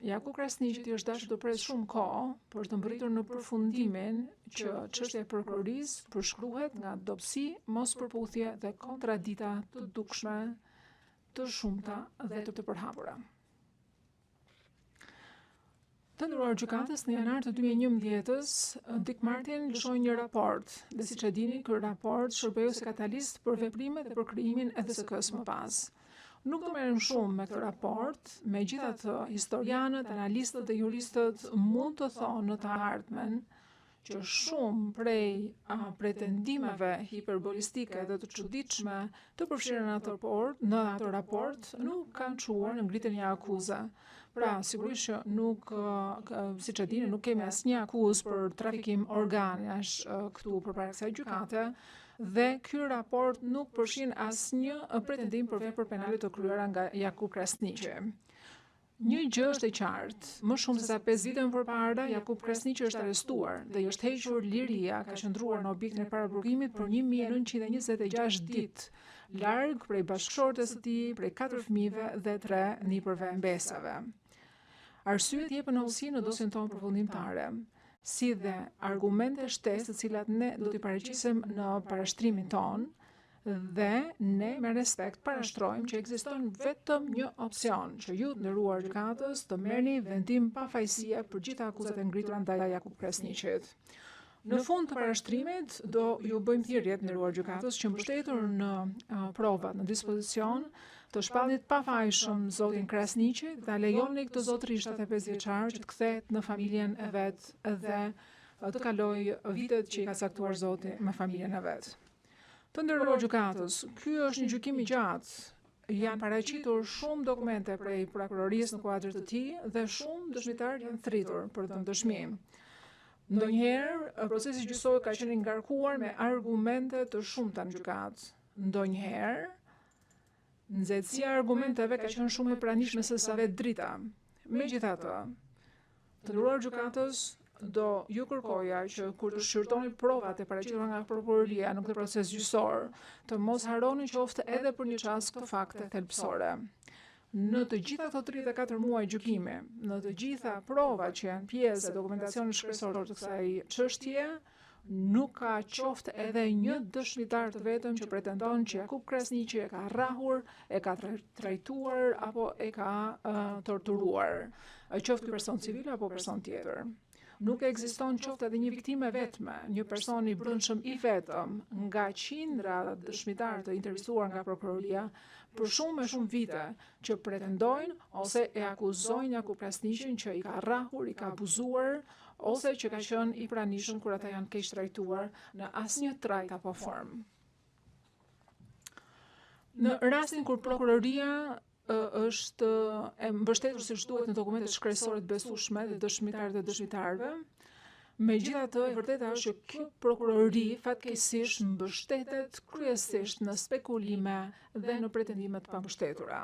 Jaku Krasniqi është dashur të pres shumë kohë për të mbërritur në përfundimin që çështja e prokurorisë përshkruhet nga dobësi, mospërputhje dhe kontradikta të dukshme, të shumta dhe të përhapura. Të nderuar gjykatës, në janar të 2011-s, Dick Martin lëshoi një raport, dhe siç e dini, ky raport shërbeu si katalist për veprimet dhe për krijimin e DSK-s më pas. Nuk do merrem shumë me këtë raport, megjithatë historianët, analistët dhe juristët mund të thonë në të ardhmen që shumë prej pretendimeve hiperbolistike dhe të çuditshme të përfshirë në atë raport nuk kanë çuar në ngritjen e akuze. Pra, sigurisht që nuk, siç e dini, nuk kemi asnjë akuzë për trafikim organesh këtu përpara kësaj gjykate, dhe ky raport nuk përfshin asnjë pretendim për vepër penale të kryera nga Jakub Krasniqi. Një gjë është e qartë, më shumë se sa 5 vite më përpara, Jakub Krasniqi është arrestuar dhe i është hequr liria, ka qëndruar në objektin e paraburgimit për 1926 ditë, larg prej bashkëshortes së tij, prej 4 fëmijëve dhe 3 nipërve mbesave. Arsyet jepen hollësi në dosjen tonë përfundimtare, si dhe argumente shtesë të cilat ne do t'i paraqesim në parashtrimin ton, dhe ne me respekt parashtrojmë që ekziston vetëm një opsion, që ju të nderuar gjykatës të merrni vendim pa fajësie për gjitha akuzat e ngritura ndaj Jakub Krasniqit. Në fund të parashtrimit do ju bëjmë thirrje të nderuar gjykatës që mbështetur në provat në dispozicion të shpallnit pafajshëm zotin Krasniqi, ta lejoni këtë zotëri 75 vjeçar që të kthehet në familjen e vet dhe të kaloj vitet që i ka caktuar zoti me familjen e vet. Të nderuar gjykatës, ky është një gjykim i gjatë. Janë paraqitur shumë dokumente prej prokurorisë në kuadër të tij dhe shumë dëshmitar janë thritur për të dëshmi. Ndonjëherë procesi gjyqësor ka qenë i ngarkuar me argumente të shumta në gjykatë. Ndonjëherë nxehtësia e argumenteve ka qenë shumë e pranishme se sa vetë drita. Megjithatë, të nderuar gjykatës, do ju kërkoja që kur të shqyrtoni provat e paraqitura nga prokuroria në këtë proces gjyqësor, të mos harroni qoftë edhe për një çast këto fakte thelbësore. Në të gjitha këto 34 muaj gjykimi, në të gjitha provat që janë pjesë e dokumentacionit shkresor të kësaj çështje, nuk ka qoftë edhe një dëshmitar të vetëm që pretendon që Jakub Krasniqi e ka rrahur, e ka trajtuar apo e ka torturuar, qoftë ky person civil apo person tjetër. Nuk ekziston qoftë edhe një viktime vetme, një person i brendshëm i vetëm nga qindra dëshmitar të intervistuar nga prokuroria për shumë e shumë vite që pretendojnë ose e akuzojnë Jakub Krasniqin që i ka rrahur, i ka abuzuar ose që ka qenë i pranishëm kur ata janë keq trajtuar në asnjë trajt apo formë. Në rastin kur prokuroria është e mbështetur siç duhet në dokumentet shkresore të besueshme dhe dëshmitarët e dëshmitarëve. Megjithatë, e vërteta është që kjo prokurori fatkeqësisht mbështetet kryesisht në spekulime dhe në pretendime të pambështetura.